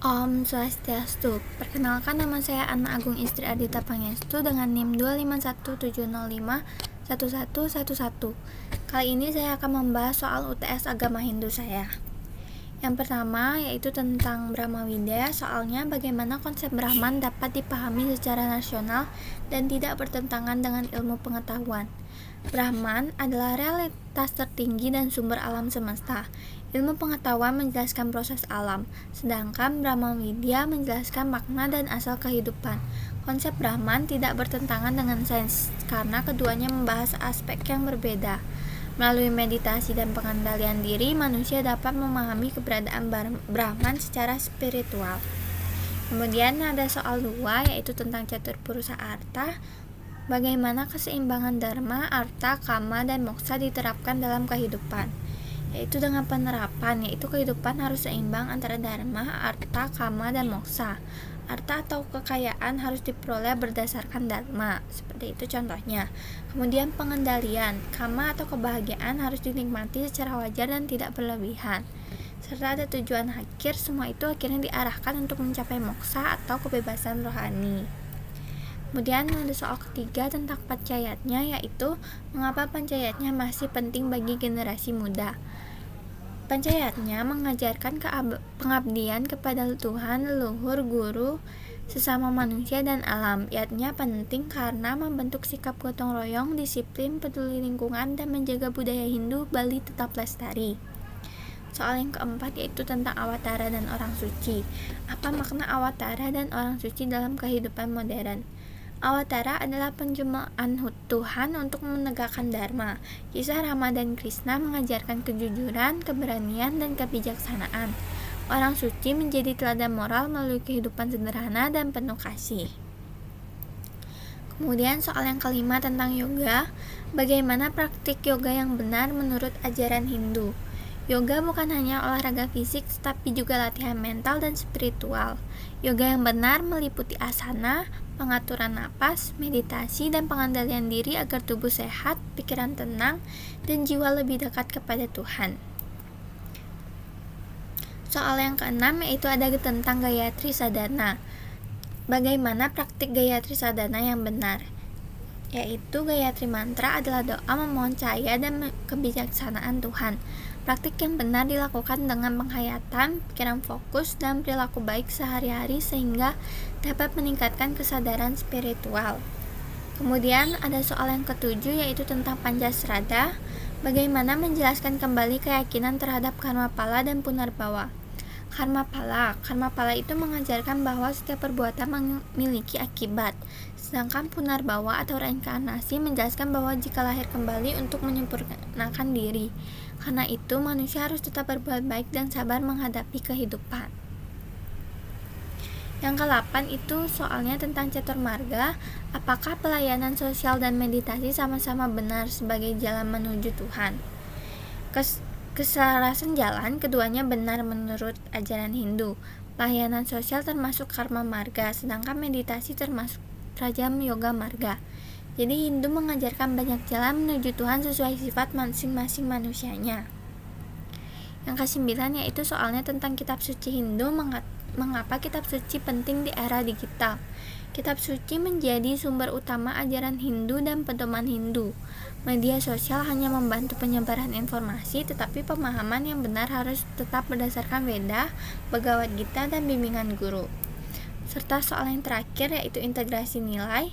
Om Swastiastu. Perkenalkan, nama saya Anna Agung Istri Ardita Pangestu dengan NIM 25170511111. Kali ini saya akan membahas soal UTS agama Hindu saya. Yang pertama yaitu tentang Brahma Widya. Soalnya bagaimana konsep Brahman dapat dipahami secara nasional dan tidak bertentangan dengan ilmu pengetahuan. Brahman adalah realitas tertinggi dan sumber alam semesta. Ilmu pengetahuan menjelaskan proses alam, sedangkan Brahma Widya menjelaskan makna dan asal kehidupan. Konsep Brahman tidak bertentangan dengan sains karena keduanya membahas aspek yang berbeda. Melalui meditasi dan pengendalian diri, manusia dapat memahami keberadaan Brahman secara spiritual. Kemudian ada soal 2 yaitu tentang catur purusa arta. Bagaimana keseimbangan dharma, arta, kama, dan moksa diterapkan dalam kehidupan, yaitu dengan penerapan, yaitu kehidupan harus seimbang antara dharma, arta, kama, dan moksa. Arta atau kekayaan harus diperoleh berdasarkan dharma, seperti itu contohnya. Kemudian pengendalian, kama atau kebahagiaan harus dinikmati secara wajar dan tidak berlebihan. Serta ada tujuan akhir, semua itu akhirnya diarahkan untuk mencapai moksa atau kebebasan rohani. Kemudian ada soal ketiga tentang panchayatnya, yaitu mengapa panchayatnya masih penting bagi generasi muda. Panchayatnya mengajarkan pengabdian kepada Tuhan, leluhur, guru, sesama manusia, dan alam. Yatnya penting karena membentuk sikap gotong royong, disiplin, peduli lingkungan, dan menjaga budaya Hindu Bali tetap lestari. Soal yang keempat yaitu tentang awatara dan orang suci. Apa makna awatara dan orang suci dalam kehidupan modern? Awatara adalah penjelmaan Tuhan untuk menegakkan dharma. Kisah Rama dan Krishna mengajarkan kejujuran, keberanian, dan kebijaksanaan. Orang suci menjadi teladan moral melalui kehidupan sederhana dan penuh kasih. Kemudian soal yang kelima tentang yoga. Bagaimana praktik yoga yang benar menurut ajaran Hindu? Yoga bukan hanya olahraga fisik, tetapi juga latihan mental dan spiritual. Yoga yang benar meliputi asana, pengaturan napas, meditasi, dan pengendalian diri agar tubuh sehat, pikiran tenang, dan jiwa lebih dekat kepada Tuhan. Soal yang keenam yaitu ada tentang Gayatri Sadhana. Bagaimana praktik Gayatri Sadhana yang benar? Yaitu Gayatri Mantra adalah doa memohon cahaya dan kebijaksanaan Tuhan. Praktik yang benar dilakukan dengan penghayatan, pikiran fokus, dan perilaku baik sehari-hari sehingga dapat meningkatkan kesadaran spiritual. Kemudian ada soal yang ketujuh yaitu tentang Pancasrada. Bagaimana menjelaskan kembali keyakinan terhadap karma pala dan punarbawa. Karma pala itu mengajarkan bahwa setiap perbuatan memiliki akibat. Sedangkan punarbawa atau reinkarnasi menjelaskan bahwa jika lahir kembali untuk menyempurnakan diri. Karena itu manusia harus tetap berbuat baik dan sabar menghadapi kehidupan. Yang ke-8 itu soalnya tentang Caturmarga. Apakah pelayanan sosial dan meditasi sama-sama benar sebagai jalan menuju Tuhan? Keselarasan jalan keduanya benar menurut ajaran Hindu. Pelayanan sosial termasuk karma marga, sedangkan meditasi termasuk rajam yoga marga. Jadi Hindu mengajarkan banyak jalan menuju Tuhan sesuai sifat masing-masing manusianya. Yang ke-9 yaitu soalnya tentang kitab suci Hindu. Mengapa kitab suci penting di era digital? Kitab suci menjadi sumber utama ajaran Hindu dan pedoman Hindu. Media sosial hanya membantu penyebaran informasi, tetapi pemahaman yang benar harus tetap berdasarkan Veda, Bhagavad Gita, dan bimbingan guru. Serta soal yang terakhir yaitu integrasi nilai.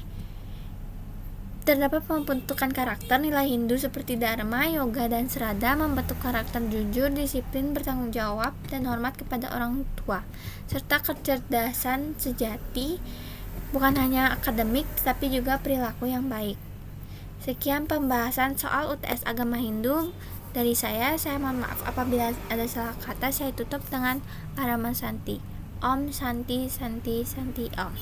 Terdapat pembentukan karakter nilai Hindu seperti Dharma, Yoga, dan Srada membentuk karakter jujur, disiplin, bertanggung jawab, dan hormat kepada orang tua, serta kecerdasan sejati, bukan hanya akademik tetapi juga perilaku yang baik. Sekian pembahasan soal UTS agama Hindu dari saya mohon maaf apabila ada salah kata. Saya tutup dengan Parama Santi. Om Santi Santi Santi Om.